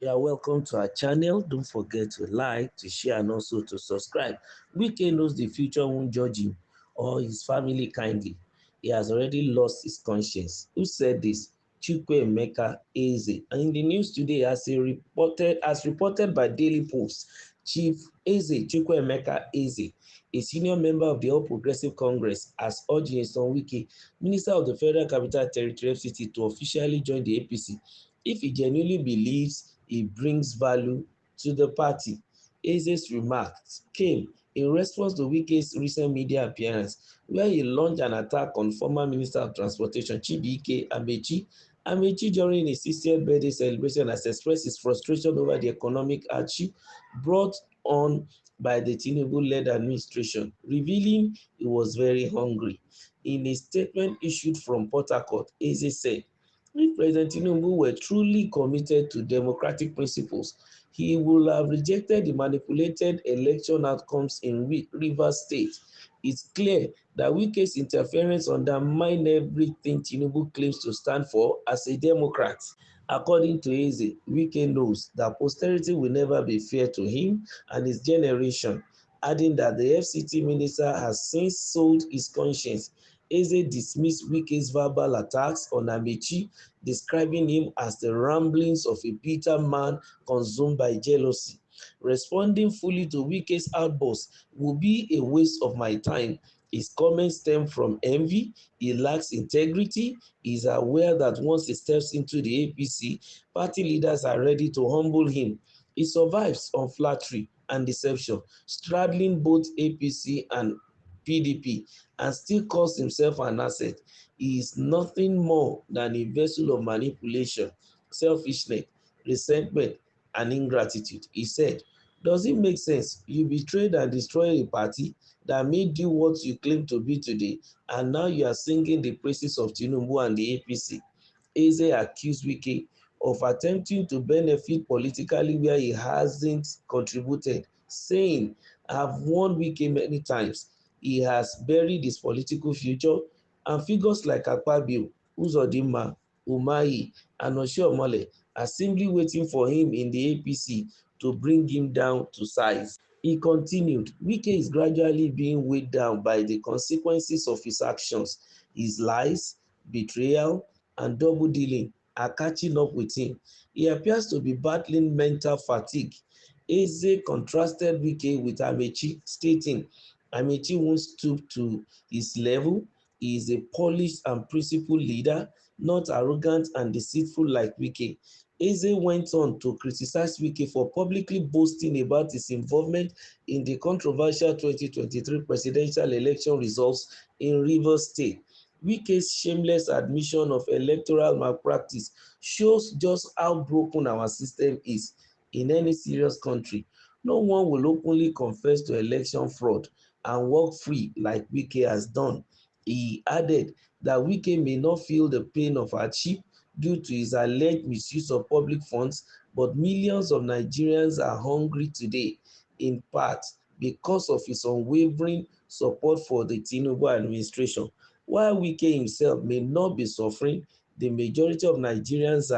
You are welcome to our channel. Don't forget to like, to share, and also to subscribe. Wike knows the future won't judge him or his family kindly. He has already lost his conscience. Who said this? Chukwuemeka Eze. And in the news today, as reported by Daily Post, Chief Eze Chukwuemeka Eze, a senior member of the All Progressive Congress, has urged Nyesom Wike, Minister of the Federal Capital Territory (FCT), to officially join the APC if he genuinely believes he brings value to the party. Eze's remarks came in response to Wike's recent media appearance, where he launched an attack on former Minister of Transportation Chibuike Amechi. Amechi, during his 60th birthday celebration, has expressed his frustration over the economic hardship brought on by the Tinubu-led administration, revealing he was very hungry. In a statement issued from Port Harcourt, Eze said, if President Tinubu were truly committed to democratic principles, he would have rejected the manipulated election outcomes in Rivers State. It's clear that Wike's interference undermines everything Tinubu claims to stand for as a Democrat. According to Eze, Wike knows that posterity will never be fair to him and his generation, adding that the FCT minister has since sold his conscience. Eze dismissed Wike's verbal attacks on Amechi, describing him as the ramblings of a bitter man consumed by jealousy. Responding fully to Wike's outburst would be a waste of my time. His comments stem from envy. He lacks integrity. He is aware that once he steps into the APC, party leaders are ready to humble him. He survives on flattery and deception, straddling both APC and PDP, and still calls himself an asset. He is nothing more than a vessel of manipulation, selfishness, resentment, and ingratitude. He said, does it make sense? You betrayed and destroyed a party that made you what you claim to be today, and now you are singing the praises of Tinubu and the APC. Eze accused Wike of attempting to benefit politically where he hasn't contributed, saying, I have warned Wike many times. He has buried his political future, and figures like Akpabio, Uzodinma, Umahi, and Oshiomhole are simply waiting for him in the APC to bring him down to size. He continued, Wike is gradually being weighed down by the consequences of his actions. His lies, betrayal, and double dealing are catching up with him. He appears to be battling mental fatigue. Eze contrasted Wike with Amechi, stating, Amechi won't stoop to his level. He is a polished and principled leader, not arrogant and deceitful like Wike. Eze went on to criticize Wike for publicly boasting about his involvement in the controversial 2023 presidential election results in Rivers State. Wike's shameless admission of electoral malpractice shows just how broken our system is. In any serious country, no one will openly confess to election fraud and walk free like Wike has done. He added that Wike may not feel the pain of hardship due to his alleged misuse of public funds, but millions of Nigerians are hungry today, in part because of his unwavering support for the Tinubu administration. While Wike himself may not be suffering, the majority of Nigerians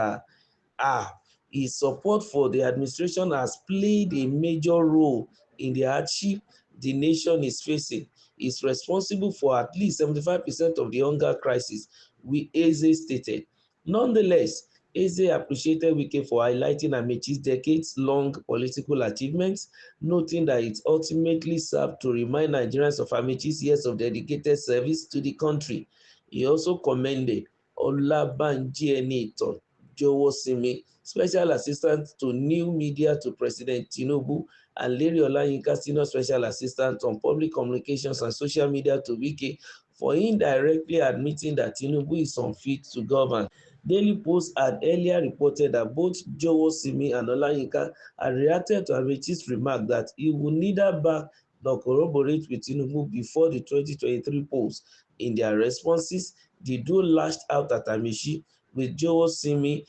are. His support for the administration has played a major role in the hardship the nation is facing. Is responsible for at least 75% of the hunger crisis, Eze stated. Nonetheless, Eze appreciated Wike for highlighting Amechi's decades-long political achievements, noting that it ultimately served to remind Nigerians of Amechi's years of dedicated service to the country. He also commended Olabanji Enitan Jowosimi, Special Assistant to New Media to President Tinubu, and Larry Olayinka, Senior Special Assistant on Public Communications and Social Media to Wike, for indirectly admitting that Tinubu is unfit to govern. Daily Post had earlier reported that both Jowosimi and Olayinka had reacted to Amechi's remark that he would neither back nor corroborate with Tinubu before the 2023 polls. In their responses, the duo lashed out at Amechi, with Jowosimi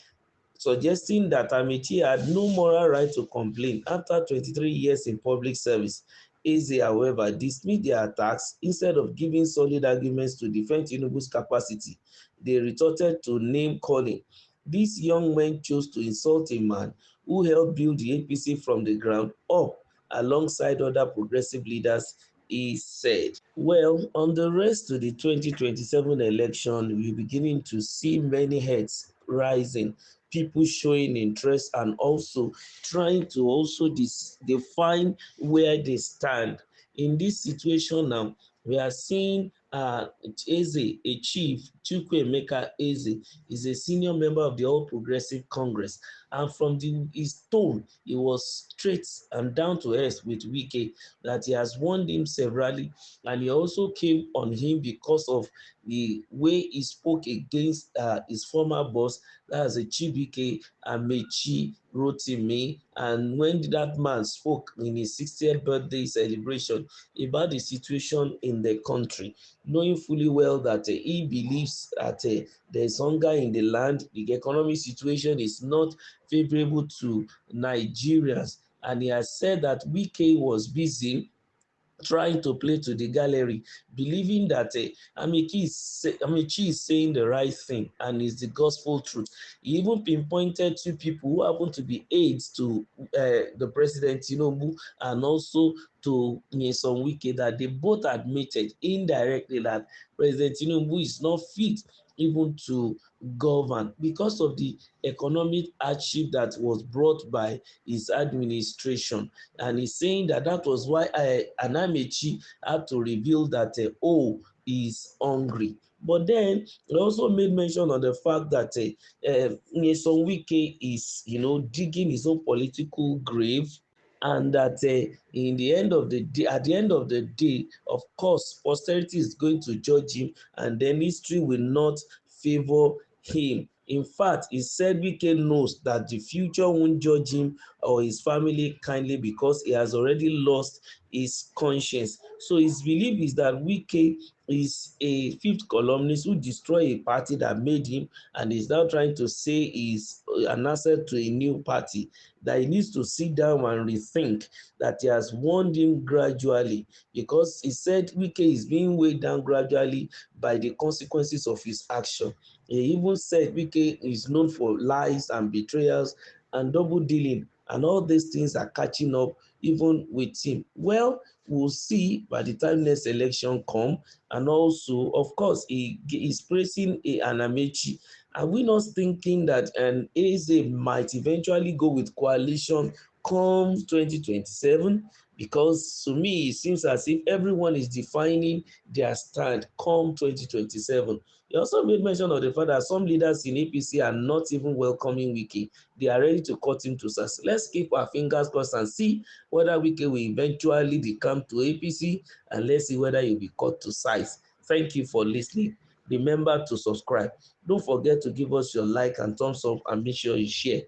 suggesting that Amechi had no moral right to complain after 23 years in public service. Eze, however, dismissed their attacks instead of giving solid arguments to defend Tinubu's capacity. They retorted to name-calling. These young men chose to insult a man who helped build the APC from the ground up alongside other progressive leaders, he said. Well, on the race to the 2027 election, we're beginning to see many heads rising, people showing interest and also trying to also define where they stand. In this situation now, we are seeing Eze, a chief, Chukwuemeka Eze, is a senior member of the All Progressive Congress. And from his tone, he was straight and down to earth with Wike, that he has warned him severally, and he also came on him because of the way he spoke against his former boss, that's a Chibike Amechi Rotimi. And when that man spoke in his 60th birthday celebration about the situation in the country, knowing fully well that he believes that there's hunger in the land, the economic situation is not favorable to Nigerians, and he has said that Wike was busy trying to play to the gallery, believing that Amici is saying the right thing and is the gospel truth. He even pinpointed two people who happen to be aides to the president Tinubu and also to Nyesom Wike, that they both admitted indirectly that President Tinubu is not fit even to govern because of the economic hardship that was brought by his administration. And he's saying that that was why Anamechi had to reveal that he's hungry. But then he also made mention of the fact that Nyesom Wike is, digging his own political grave, and that in the end of the day, at the end of the day, of course, posterity is going to judge him, and then history will not favor him. In fact, he said Wike knows that the future won't judge him or his family kindly because he has already lost his conscience. So his belief is that Wike is a fifth columnist who destroyed a party that made him and is now trying to say he's an asset to a new party, that he needs to sit down and rethink, that he has warned him gradually, because he said Wike is being weighed down gradually by the consequences of his action. He even said Wike is known for lies and betrayals and double dealing, and all these things are catching up even with him. Well, we'll see by the time next election come. And also, of course, he is praising an Amechi. Are we not thinking that an Eze might eventually go with coalition come 2027? Because to me, it seems as if everyone is defining their stand come 2027. He also made mention of the fact that some leaders in APC are not even welcoming Wike. They are ready to cut him to size. Let's keep our fingers crossed and see whether Wike will eventually decamp to APC, and let's see whether he will be cut to size. Thank you for listening. Remember to subscribe. Don't forget to give us your like and thumbs up, and make sure you share.